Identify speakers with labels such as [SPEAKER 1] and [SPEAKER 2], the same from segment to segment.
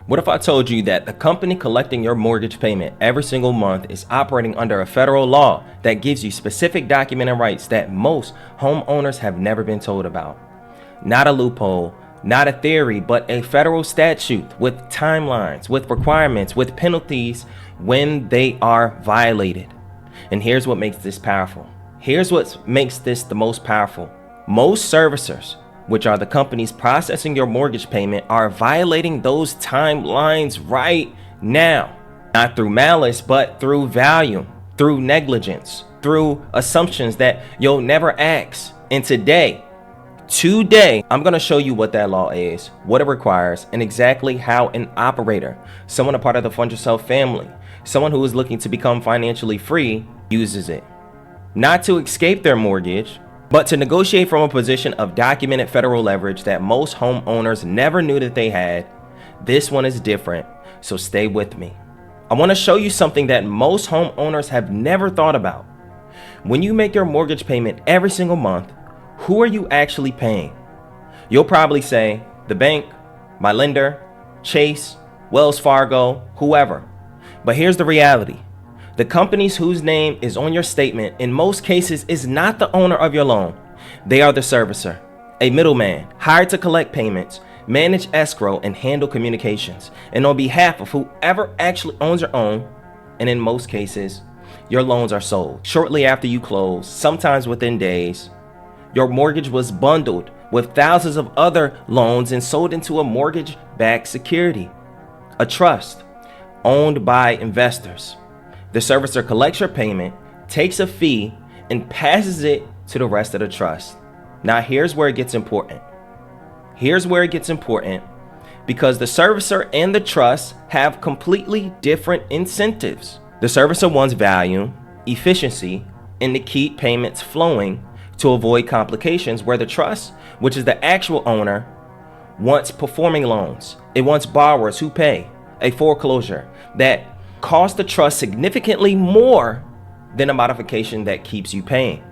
[SPEAKER 1] What if I told you that the company collecting your mortgage payment every single month is operating under a federal law that gives you specific documented rights that most homeowners have never been told about? Not a loophole, not a theory, but a federal statute with timelines, with requirements, with penalties when they are violated. And here's what makes this powerful. Here's what makes this the most powerful. Most servicers, which are the companies processing your mortgage payment, are violating those timelines right now. Not through malice, but through value, through negligence, through assumptions that you'll never ask. And today, I'm going to show you what that law is, what it requires, and exactly how an operator, someone a part of the Fund Yourself family, someone who is looking to become financially free, uses it. Not to escape their mortgage, but to negotiate from a position of documented federal leverage that most homeowners never knew that they had. This one is different, so stay with me. I want to show you something that most homeowners have never thought about. When you make your mortgage payment every single month, who are you actually paying? You'll probably say, the bank, my lender, Chase, Wells Fargo, whoever. But here's the reality. The companies whose name is on your statement in most cases is not the owner of your loan. They are the servicer, a middleman hired to collect payments, manage escrow, and handle communications. And on behalf of whoever actually owns your own, and in most cases, your loans are sold shortly after you close, sometimes within days. Your mortgage was bundled with thousands of other loans and sold into a mortgage-backed security, a trust owned by investors. The servicer collects your payment, takes a fee, and passes it to the rest of the trust. Now here's where it gets important. Because the servicer and the trust have completely different incentives. The servicer wants value, efficiency, and to keep payments flowing to avoid complications, where the trust, which is the actual owner, wants performing loans. It wants borrowers who pay. A foreclosure that costs the trust significantly more than a modification that keeps you paying.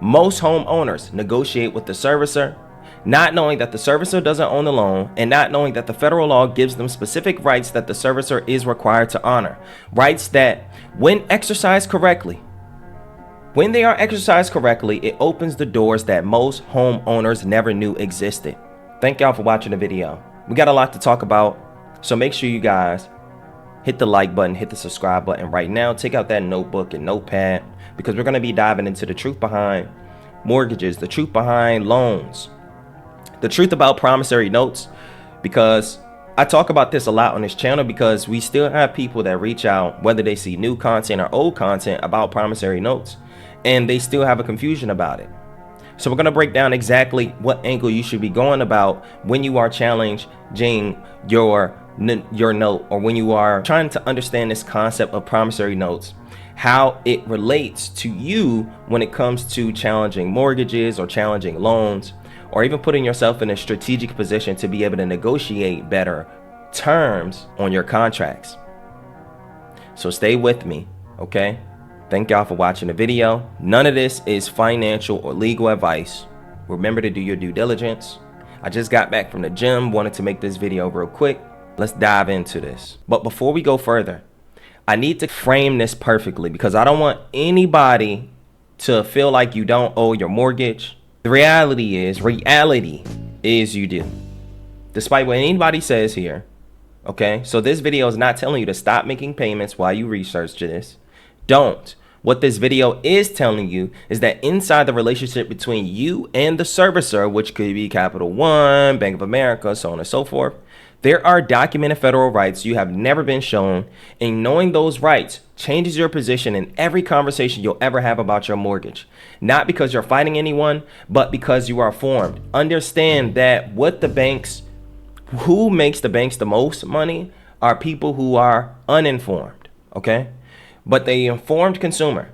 [SPEAKER 1] Most homeowners negotiate with the servicer, not knowing that the servicer doesn't own the loan and not knowing that the federal law gives them specific rights that the servicer is required to honor. Rights that, when they are exercised correctly, it opens the doors that most homeowners never knew existed. Thank y'all for watching the video. We got a lot to talk about, so make sure you guys hit the like button, hit the subscribe button right now. Take out that notebook and notepad, because we're going to be diving into the truth behind mortgages, the truth behind loans, the truth about promissory notes, because I talk about this a lot on this channel, because we still have people that reach out, whether they see new content or old content about promissory notes, and they still have a confusion about it. So we're going to break down exactly what angle you should be going about when you are challenging your note, or when you are trying to understand this concept of promissory notes, how it relates to you when it comes to challenging mortgages or challenging loans, or even putting yourself in a strategic position to be able to negotiate better terms on your contracts. So stay with me, okay? Thank y'all for watching the video. None of this is financial or legal advice. Remember to do your due diligence. I just got back from the gym, wanted to make this video real quick. Let's dive into this. But before we go further, I need to frame this perfectly, because I don't want anybody to feel like you don't owe your mortgage. The reality is you do. Despite what anybody says here, okay? So this video is not telling you to stop making payments while you research this. Don't. What this video is telling you is that inside the relationship between you and the servicer, which could be Capital One, Bank of America, so on and so forth, there are documented federal rights you have never been shown, and knowing those rights changes your position in every conversation you'll ever have about your mortgage. Not because you're fighting anyone, but because you are informed. Understand that who makes the banks the most money are people who are uninformed, okay? But the informed consumer,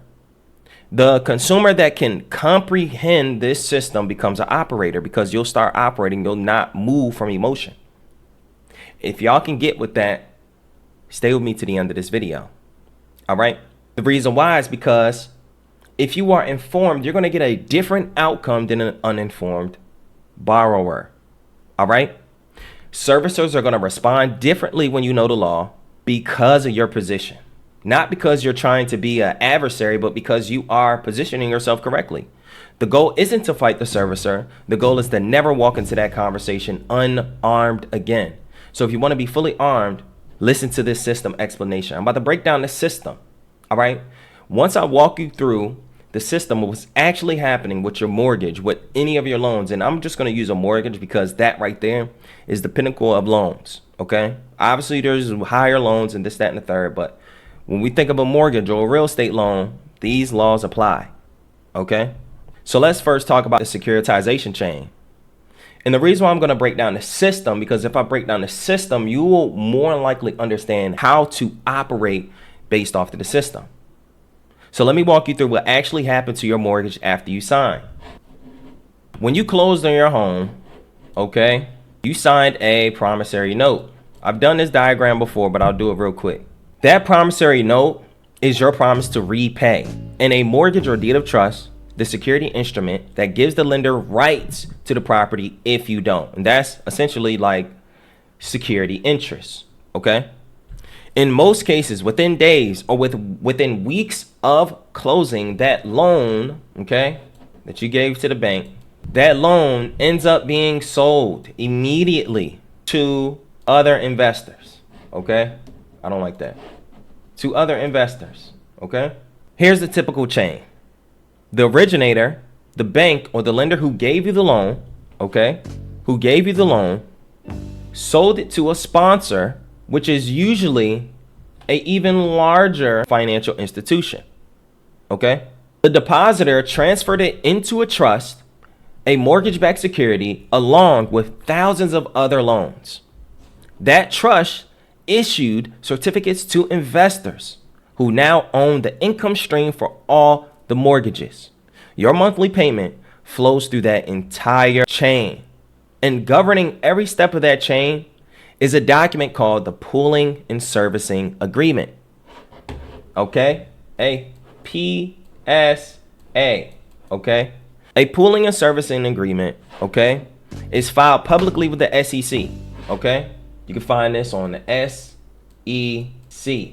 [SPEAKER 1] the consumer that can comprehend this system, becomes an operator, because you'll start operating, you'll not move from emotion. If y'all can get with that, stay with me to the end of this video. All right. The reason why is because if you are informed, you're going to get a different outcome than an uninformed borrower. All right. Servicers are going to respond differently when you know the law because of your position. Not because you're trying to be an adversary, but because you are positioning yourself correctly. The goal isn't to fight the servicer. The goal is to never walk into that conversation unarmed again. So if you want to be fully armed, listen to this system explanation. I'm about to break down the system. All right. Once I walk you through the system of what's actually happening with your mortgage, with any of your loans, and I'm just going to use a mortgage because that right there is the pinnacle of loans. Okay. Obviously, there's higher loans and this, that, and the third. But when we think of a mortgage or a real estate loan, these laws apply. Okay. So let's first talk about the securitization chain. And the reason why I'm going to break down the system, because if I break down the system, you will more likely understand how to operate based off of the system. So let me walk you through what actually happened to your mortgage after you sign. When you closed on your home, okay, you signed a promissory note. I've done this diagram before, but I'll do it real quick. That promissory note is your promise to repay. In a mortgage or deed of trust, the security instrument that gives the lender rights to the property if you don't. And that's essentially like security interest, okay? In most cases, within days or within weeks of closing, that loan, okay, that you gave to the bank, that loan ends up being sold immediately to other investors, okay? I don't like that. To other investors, okay? Here's the typical chain. The originator, the bank or the lender who gave you the loan, okay, who gave you the loan, sold it to a sponsor, which is usually an even larger financial institution, okay? The depositor transferred it into a trust, a mortgage-backed security, along with thousands of other loans. That trust issued certificates to investors who now own the income stream for all the mortgages. Your monthly payment flows through that entire chain. And governing every step of that chain is a document called the Pooling and Servicing Agreement. Okay? A PSA. Okay? A Pooling and Servicing Agreement, okay, is filed publicly with the SEC. Okay? You can find this on the SEC.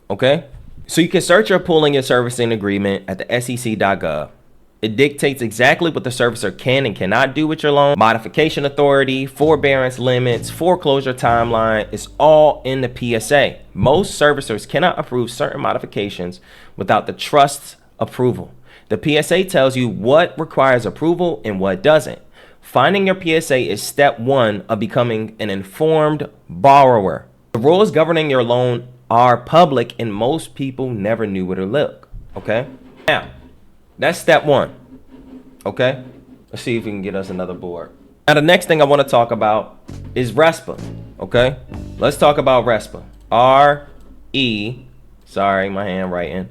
[SPEAKER 1] Okay? So you can search your pooling and servicing agreement at the sec.gov. It dictates exactly what the servicer can and cannot do with your loan. Modification authority, forbearance limits, foreclosure timeline. It's all in the PSA. Most servicers cannot approve certain modifications without the trust's approval. The PSA tells you what requires approval and what doesn't. Finding your PSA is step one of becoming an informed borrower. The rules governing your loan are public and most people never knew where to look. Okay? Now, that's step one. Okay? Let's see if we can get us another board. Now, the next thing I want to talk about is RESPA. Okay? Let's talk about RESPA. Sorry, my handwriting.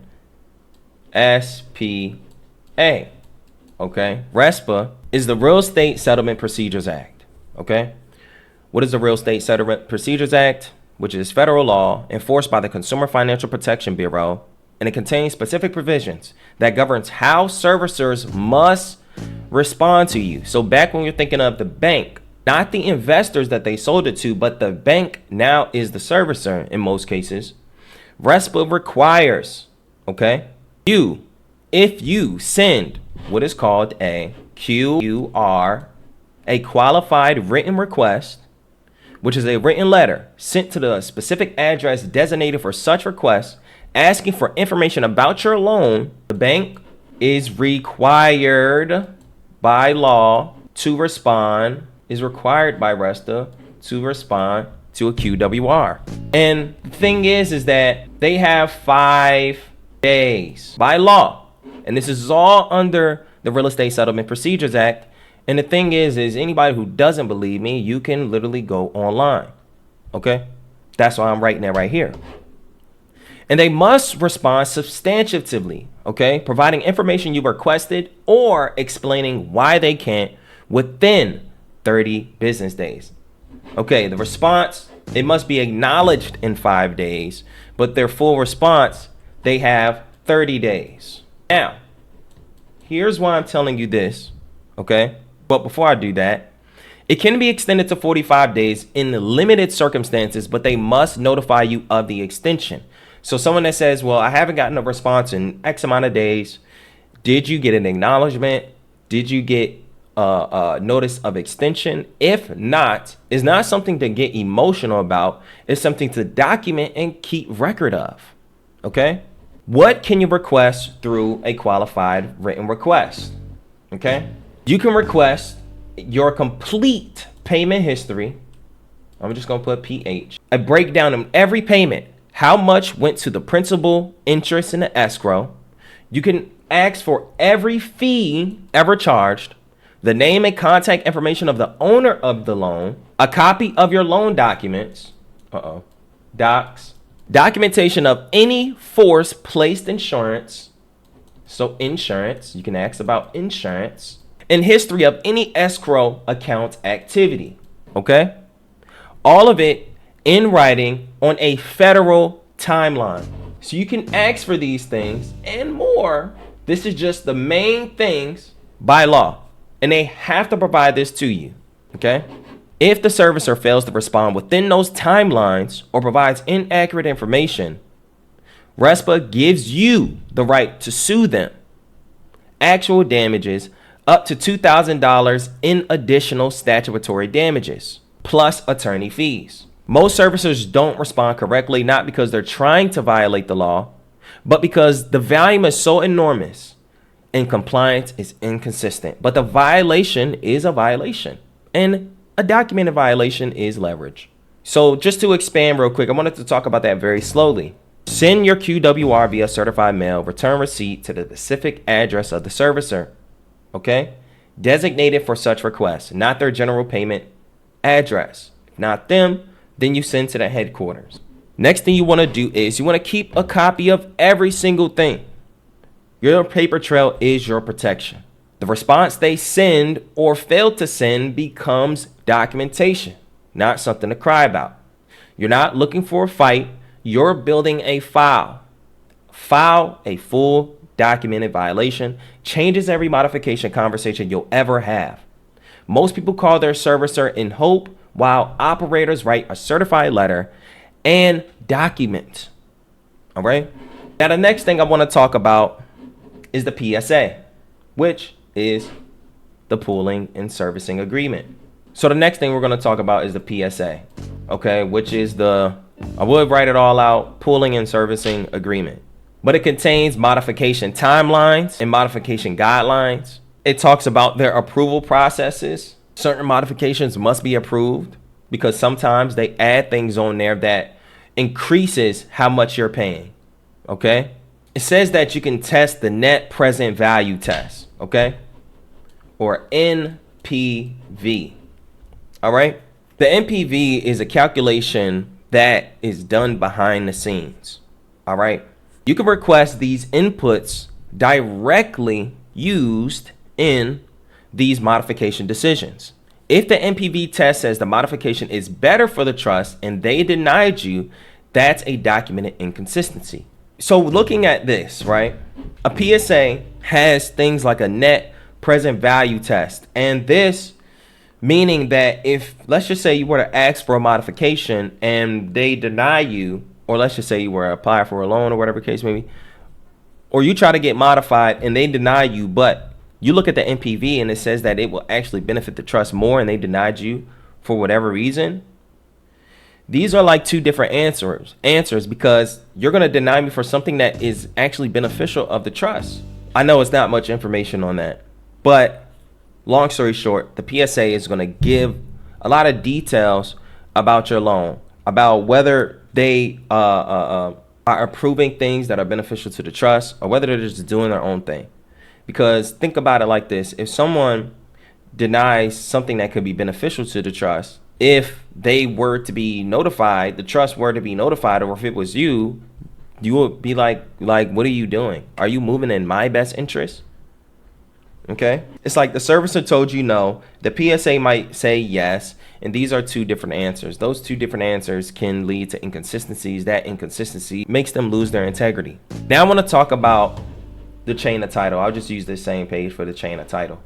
[SPEAKER 1] SPA. Okay? RESPA is the Real Estate Settlement Procedures Act. Okay? What is the Real Estate Settlement Procedures Act? Which is federal law enforced by the Consumer Financial Protection Bureau, and it contains specific provisions that governs how servicers must respond to you. So back when you're thinking of the bank, not the investors that they sold it to, but the bank now is the servicer in most cases. RESPA requires, okay, if you send what is called a QWR, a qualified written request, which is a written letter sent to the specific address designated for such request, asking for information about your loan, the bank is required by law to respond, is required by RESPA to respond to a QWR. And the thing is that they have 5 days by law. And this is all under the Real Estate Settlement Procedures Act. And the thing is anybody who doesn't believe me, you can literally go online. Okay? That's why I'm writing that right here. And they must respond substantively, okay? Providing information you requested or explaining why they can't within 30 business days. Okay, the response, it must be acknowledged in 5 days, but their full response, they have 30 days. Now, here's why I'm telling you this, okay? But before I do that, It can be extended to 45 days in limited circumstances, but they must notify you of the extension. So someone that says, well, I haven't gotten a response in X amount of days. Did you get an acknowledgement? Did you get a notice of extension? If not, it's not something to get emotional about. It's something to document and keep record of. Okay? What can you request through a qualified written request? Okay? You can request your complete payment history. I'm just going to put PH. A breakdown of every payment. How much went to the principal, interest, and the escrow. You can ask for every fee ever charged, the name and contact information of the owner of the loan, a copy of your loan documents, docs, documentation of any force placed insurance. So insurance, you can ask about insurance, and history of any escrow account activity. Okay? All of it in writing on a federal timeline. So you can ask for these things and more. This is just the main things by law, and they have to provide this to you. Okay? If the servicer fails to respond within those timelines or provides inaccurate information, RESPA gives you the right to sue them. Actual damages up to $2,000 in additional statutory damages, plus attorney fees. Most servicers don't respond correctly, not because they're trying to violate the law, but because the volume is so enormous and compliance is inconsistent. But the violation is a violation, and a documented violation is leverage. So just to expand real quick, I wanted to talk about that very slowly. Send your QWR via certified mail, return receipt to the specific address of the servicer. Okay? Designated for such requests, not their general payment address. If not them, then you send to the headquarters. Next thing you want to do is you want to keep a copy of every single thing. Your paper trail is your protection. The response they send or fail to send becomes documentation, not something to cry about. You're not looking for a fight. You're building a file. File a full documented violation changes every modification conversation you'll ever have. Most people call their servicer in hope, while operators write a certified letter and document. All right. Now, the next thing I want to talk about is the PSA, which is the pooling and servicing agreement. So the next thing we're going to talk about is the PSA, okay, which is I would write it all out, pooling and servicing agreement. But it contains modification timelines and modification guidelines. It talks about their approval processes. Certain modifications must be approved because sometimes they add things on there that increases how much you're paying, okay? It says that you can test the net present value test, okay? Or NPV, all right? The NPV is a calculation that is done behind the scenes, all right? You can request these inputs directly used in these modification decisions. If the NPV test says the modification is better for the trust and they denied you, that's a documented inconsistency. So looking at this, right, a PSA has things like a net present value test. And this meaning that if, let's just say you were to ask for a modification and they deny you, or let's just say you were to apply for a loan or whatever the case may be, or you try to get modified and they deny you, but you look at the NPV and it says that it will actually benefit the trust more and they denied you for whatever reason. These are like two different answers because you're going to deny me for something that is actually beneficial of the trust. I know it's not much information on that, but long story short, the PSA is going to give a lot of details about your loan, about whether they are approving things that are beneficial to the trust or whether they're just doing their own thing. Because think about it like this. If someone denies something that could be beneficial to the trust, if they were to be notified, the trust were to be notified, or if it was you, you would be like, what are you doing? Are you moving in my best interest? Okay. It's like the servicer told you no, the PSA might say yes, and these are two different answers. Those two different answers can lead to inconsistencies. That inconsistency makes them lose their integrity. Now I want to talk about the chain of title. I'll just use this same page for the chain of title.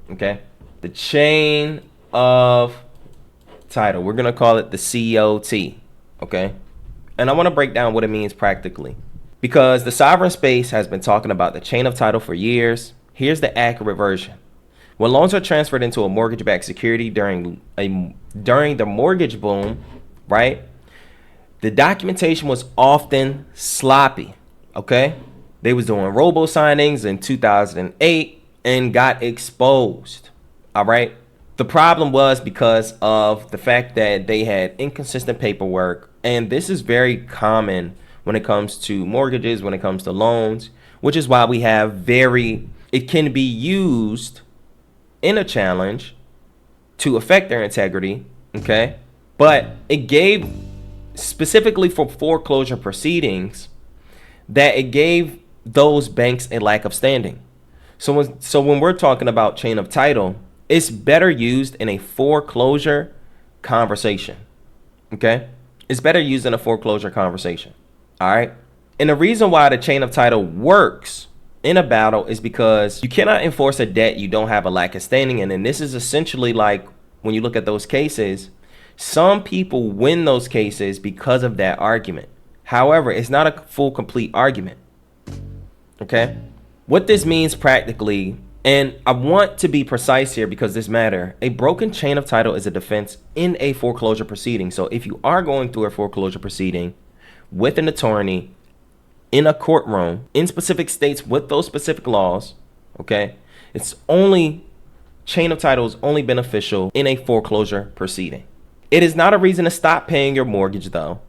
[SPEAKER 1] Okay. The chain of title. We're going to call it the COT, okay? And I want to break down what it means practically, because the sovereign space has been talking about the chain of title for years. Here's the accurate version. When loans are transferred into a mortgage-backed security during the mortgage boom, right? The documentation was often sloppy, okay? They was doing robo signings in 2008 and got exposed, all right? The problem was because of the fact that they had inconsistent paperwork, and this is very common when it comes to mortgages, when it comes to loans, which is why we have it can be used in a challenge to affect their integrity, okay? But it gave, specifically for foreclosure proceedings, that it gave those banks a lack of standing. So when we're talking about chain of title, it's better used in a foreclosure conversation, okay? It's better used in a foreclosure conversation, all right? And the reason why the chain of title works in a battle is because you cannot enforce a debt you don't have a lack of standing in. And this is essentially like, when you look at those cases, some people win those cases because of that argument. However, it's not a full, complete argument, okay? What this means practically, and I want to be precise here because this matters, a broken chain of title is a defense in a foreclosure proceeding. So if you are going through a foreclosure proceeding with an attorney in a courtroom in specific states with those specific laws, okay, chain of title is only beneficial in a foreclosure proceeding. It is not a reason to stop paying your mortgage though.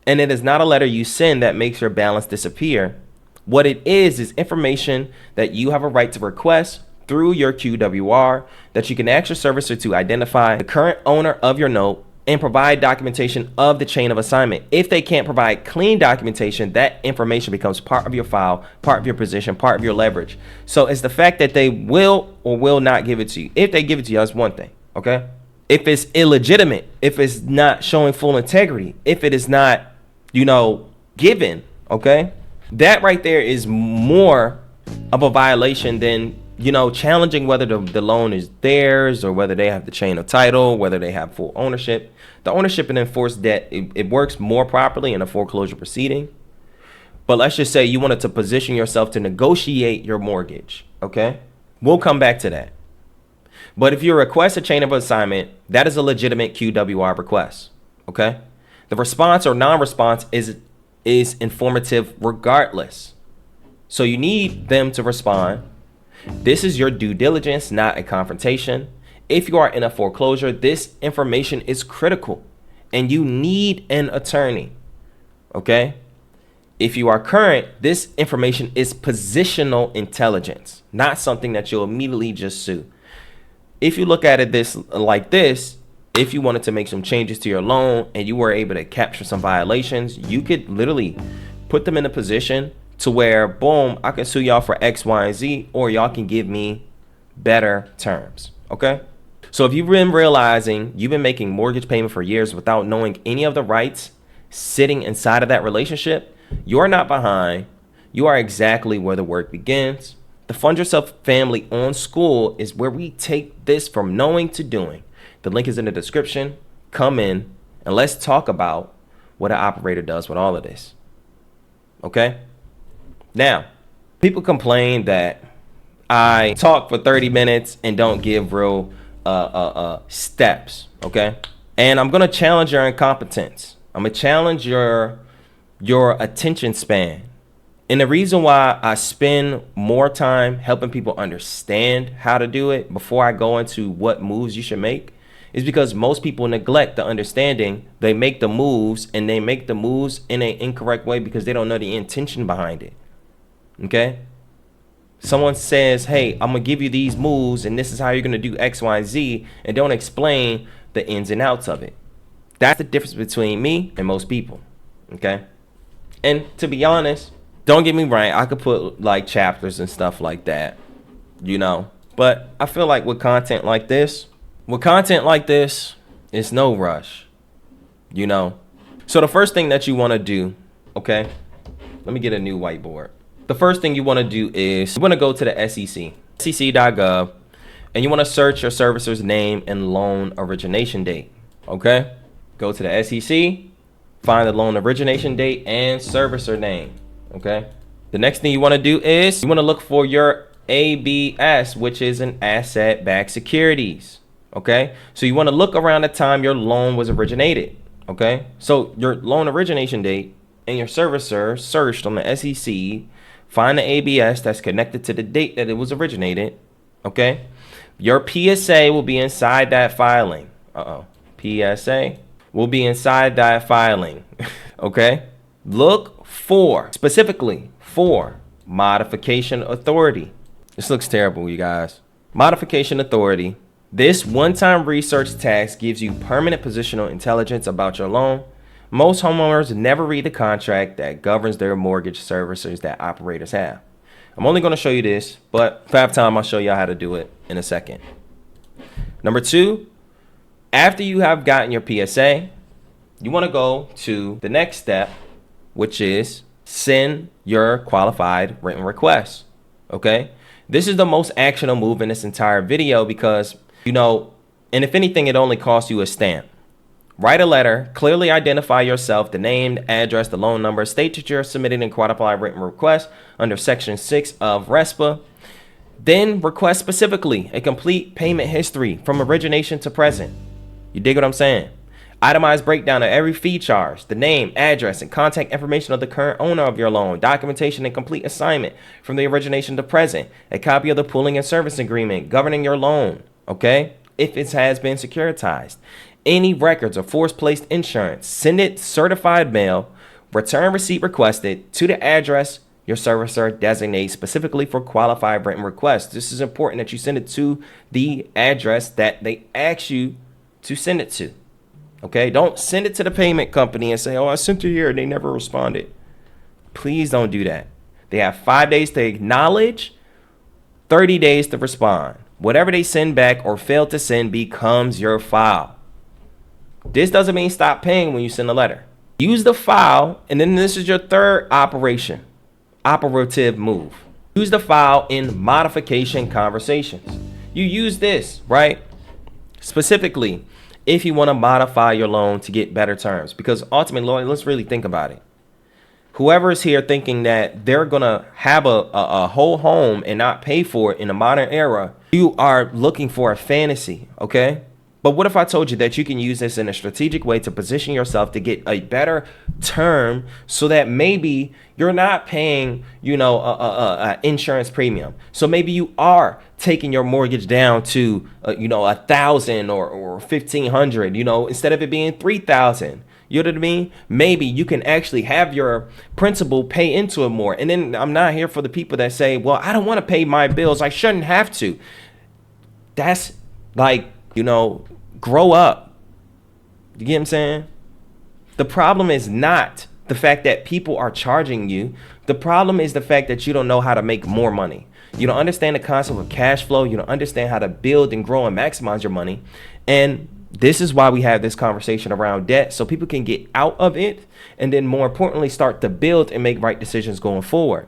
[SPEAKER 1] And it is not a letter you send that makes your balance disappear. What it is information that you have a right to request through your QWR that you can ask your servicer to identify the current owner of your note and provide documentation of the chain of assignment. If they can't provide clean documentation, that information becomes part of your file, part of your position, part of your leverage. So it's the fact that they will or will not give it to you. If they give it to you, that's one thing, okay? If it's illegitimate, if it's not showing full integrity, if it is not, given, okay? That right there is more of a violation than, challenging whether the loan is theirs or whether they have the chain of title, whether they have full ownership. The ownership and enforced debt, it works more properly in a foreclosure proceeding. But let's just say you wanted to position yourself to negotiate your mortgage, okay? We'll come back to that. But if you request a chain of assignment, that is a legitimate QWR request, okay? The response or non-response is informative regardless. So you need them to respond. This is your due diligence, not a confrontation. If you are in a foreclosure, this information is critical and you need an attorney, okay? If you are current, this information is positional intelligence, not something that you'll immediately just sue. If you look at it like this, if you wanted to make some changes to your loan and you were able to capture some violations, you could literally put them in a position to where, boom, I can sue y'all for X, Y, and Z, or y'all can give me better terms, okay? So if you've been realizing you've been making mortgage payment for years without knowing any of the rights sitting inside of that relationship, you are not behind. You are exactly where the work begins. The Fund Yourself Family on School is where we take this from knowing to doing. The link is in the description. Come in and let's talk about what an operator does with all of this. Okay? Now, people complain that I talk for 30 minutes and don't give real steps. Okay? And I'm going to challenge your incompetence. I'm going to challenge your attention span. And the reason why I spend more time helping people understand how to do it before I go into what moves you should make is because most people neglect the understanding. They make the moves and they make the moves in an incorrect way because they don't know the intention behind it. Okay? Someone says, hey, I'm going to give you these moves and this is how you're going to do X, Y, Z, and don't explain the ins and outs of it. That's the difference between me and most people. Okay? And to be honest, don't get me wrong, I could put like chapters and stuff like that, but I feel like with content like this, it's no rush, So the first thing that you want to do, okay, let me get a new whiteboard. The first thing you want to do is you want to go to the SEC, sec.gov, And you want to search your servicer's name and loan origination date. Okay? Go to the SEC, find the loan origination date and servicer name. Okay? The next thing you want to do is you want to look for your ABS, which is an asset-backed securities. Okay? So you want to look around the time your loan was originated. Okay? So your loan origination date and your servicer searched on the SEC, find the ABS that's connected to the date that it was originated. Okay? Your PSA will be inside that filing. PSA will be inside that filing. Okay? Look specifically for modification authority. This looks terrible, you guys. Modification authority. This one-time research task gives you permanent positional intelligence about your loan. Most homeowners never read the contract that governs their mortgage servicers that operators have. I'm only going to show you this, but if I have time, I'll show you how to do it in a second. Number 2, after you have gotten your PSA, you want to go to the next step, which is send your qualified written request. Okay? This is the most actionable move in this entire video because, and if anything, it only costs you a stamp. Write a letter, clearly identify yourself, the name, the address, the loan number, state that you're submitting a qualified written request under Section 6 of RESPA. Then request specifically a complete payment history from origination to present. You dig what I'm saying? Itemized breakdown of every fee charge, the name, address, and contact information of the current owner of your loan, documentation and complete assignment from the origination to present, a copy of the pooling and service agreement governing your loan, okay, if it has been securitized. Any records of force-placed insurance, send it certified mail, return receipt requested to the address your servicer designates specifically for qualified written requests. This is important that you send it to the address that they ask you to send it to. Okay, don't send it to the payment company and say, I sent it here and they never responded. Please don't do that. They have 5 days to acknowledge, 30 days to respond. Whatever they send back or fail to send becomes your file. This doesn't mean stop paying when you send a letter. Use the file, and then this is your third operative move. Use the file in modification conversations. You use this, right? Specifically, if you want to modify your loan to get better terms. Because ultimately, let's really think about it. Whoever is here thinking that they're going to have a whole home and not pay for it in the modern era, you are looking for a fantasy, okay? But what if I told you that you can use this in a strategic way to position yourself to get a better term so that maybe you're not paying, a insurance premium. So maybe you are taking your mortgage down to, $1,000 or $1,500, instead of it being $3,000. You know what I mean? Maybe you can actually have your principal pay into it more. And then I'm not here for the people that say, well, I don't want to pay my bills. I shouldn't have to. That's like, grow up. You get what I'm saying? The problem is not the fact that people are charging you. The problem is the fact that you don't know how to make more money. You don't understand the concept of cash flow. You don't understand how to build and grow and maximize your money. And this is why we have this conversation around debt, so people can get out of it and then more importantly start to build and make right decisions going forward.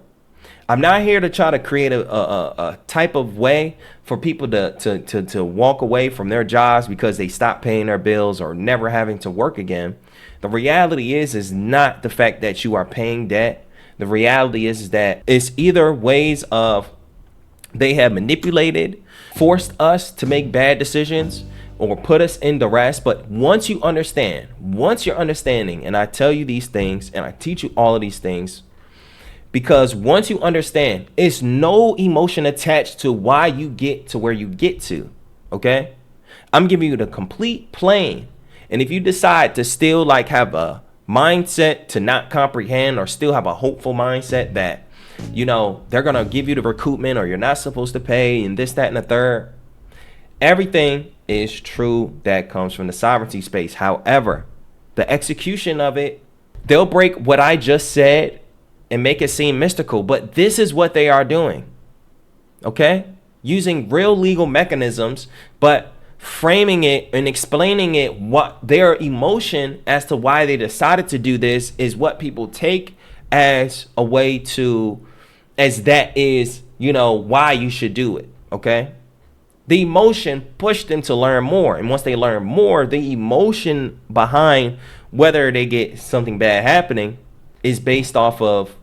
[SPEAKER 1] I'm not here to try to create a type of way for people to walk away from their jobs because they stop paying their bills or never having to work again. The reality is not the fact that you are paying debt. The reality is that it's either ways of they have manipulated, forced us to make bad decisions, or put us in duress. But once you're understanding, and I tell you these things and I teach you all of these things, because once you understand, it's no emotion attached to why you get to where you get to, okay? I'm giving you the complete plan. And if you decide to still have a mindset to not comprehend or still have a hopeful mindset that, they're going to give you the recoupment or you're not supposed to pay and this, that, and the third, everything is true that comes from the sovereignty space. However, the execution of it, they'll break what I just said and make it seem mystical, but this is what they are doing, okay? Using real legal mechanisms, but framing it and explaining it, what their emotion as to why they decided to do this is what people take as a way to, as that is, why you should do it, okay? The emotion pushed them to learn more. And once they learn more, the emotion behind whether they get something bad happening is based off of,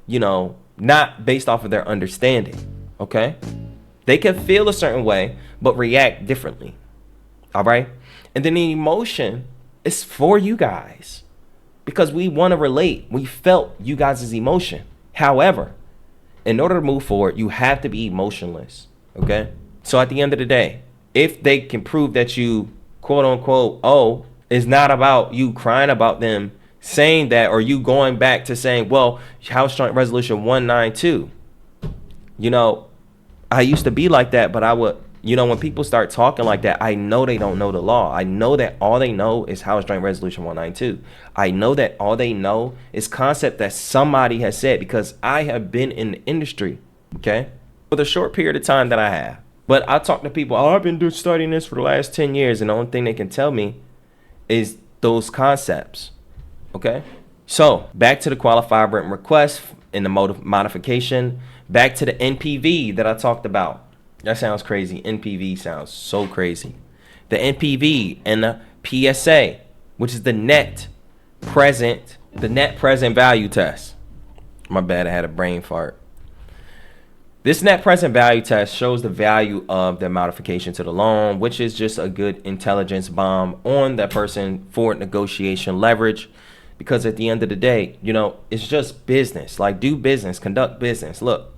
[SPEAKER 1] not based off of their understanding. Okay? They can feel a certain way, but react differently. All right? And then the emotion is for you guys because we want to relate. We felt you guys' emotion. However, in order to move forward, you have to be emotionless. Okay? So at the end of the day, if they can prove that you, quote unquote, it's not about you crying about them saying that, or you going back to saying, well, House Joint Resolution 192. I used to be like that, but I would, when people start talking like that, I know they don't know the law. I know that all they know is House Joint Resolution 192. I know that all they know is concept that somebody has said, because I have been in the industry, okay, for the short period of time that I have. But I talk to people, I've been studying this for the last 10 years, and the only thing they can tell me is those concepts, okay? So, back to the qualified written request and the modification, back to the NPV that I talked about. That sounds crazy. NPV sounds so crazy. The NPV and the PSA, which is the net present value test. My bad, I had a brain fart. This net present value test shows the value of the modification to the loan, which is just a good intelligence bomb on that person for negotiation leverage. Because at the end of the day, it's just business. Like, do business, conduct business. Look,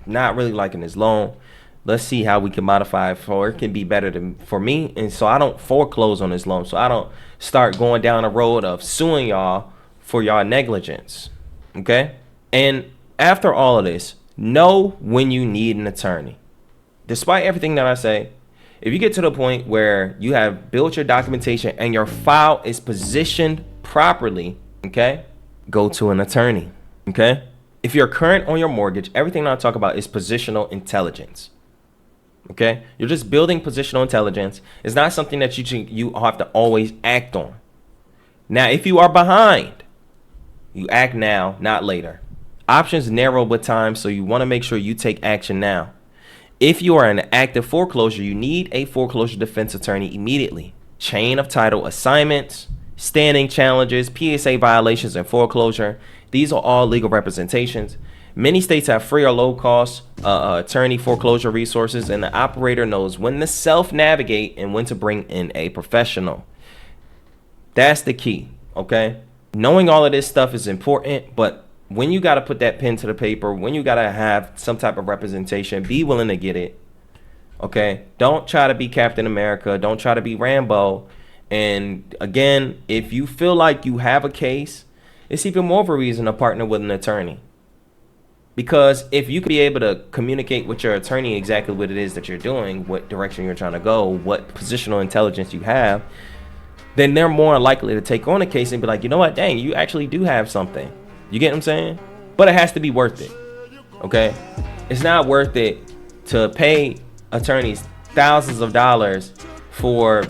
[SPEAKER 1] not really liking this loan. Let's see how we can modify it for it can be better for me. And so I don't foreclose on this loan. So I don't start going down the road of suing y'all for y'all negligence. Okay? And after all of this, know when you need an attorney. Despite everything that I say, if you get to the point where you have built your documentation and your file is positioned properly, okay, go to an attorney, okay? If you're current on your mortgage, everything I talk about is positional intelligence, okay? You're just building positional intelligence. It's not something that you have to always act on. Now, if you are behind, you act now, not later. Options narrow with time, so you want to make sure you take action now. If you are in active foreclosure, you need a foreclosure defense attorney immediately. Chain of title assignments, standing challenges, PSA violations, and foreclosure. These are all legal representations. Many states have free or low cost attorney foreclosure resources, and the operator knows when to self-navigate and when to bring in a professional. That's the key, okay? Knowing all of this stuff is important, but when you got to put that pen to the paper, when you got to have some type of representation, be willing to get it. Okay? Don't try to be Captain America. Don't try to be Rambo. And again, if you feel like you have a case, it's even more of a reason to partner with an attorney. Because if you could be able to communicate with your attorney exactly what it is that you're doing, what direction you're trying to go, what positional intelligence you have, then they're more likely to take on a case and be like, you know what, dang, you actually do have something. You get what I'm saying? But it has to be worth it, okay? It's not worth it to pay attorneys thousands of dollars for,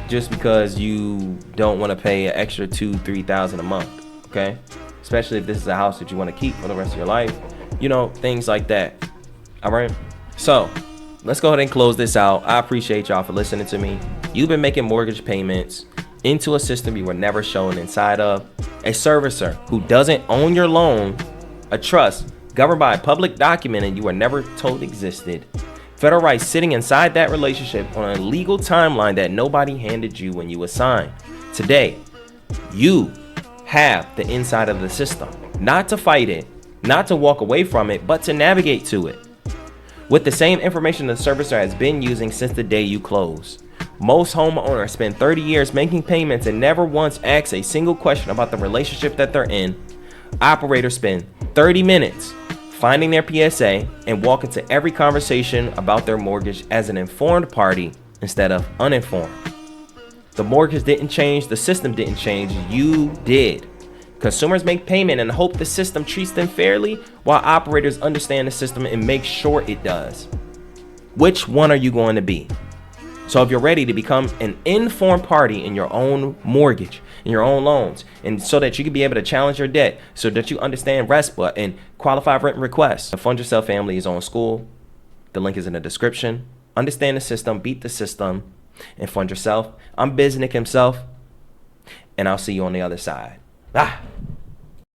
[SPEAKER 1] just because you don't want to pay an extra $2,000-$3,000 a month, okay? Especially if this is a house that you want to keep for the rest of your life, things like that. All right? So let's go ahead and close this out. I appreciate y'all for listening to me. You've been making mortgage payments into a system you were never shown inside of, a servicer who doesn't own your loan, a trust governed by a public document and you were never told existed, federal rights sitting inside that relationship on a legal timeline that nobody handed you when you assigned. Today, you have the inside of the system, not to fight it, not to walk away from it, but to navigate to it. With the same information the servicer has been using since the day you closed. Most homeowners spend 30 years making payments and never once ask a single question about the relationship that they're in. Operators spend 30 minutes finding their PSA and walk into every conversation about their mortgage as an informed party instead of uninformed. The mortgage didn't change, the system didn't change, you did. Consumers make payment and hope the system treats them fairly, while operators understand the system and make sure it does. Which one are you going to be? So if you're ready to become an informed party in your own mortgage, in your own loans, and so that you can be able to challenge your debt, so that you understand RESPA and qualified written requests. The Fund Yourself family is on school. The link is in the description. Understand the system, beat the system, and fund yourself. I'm BizNick himself, and I'll see you on the other side. Ah!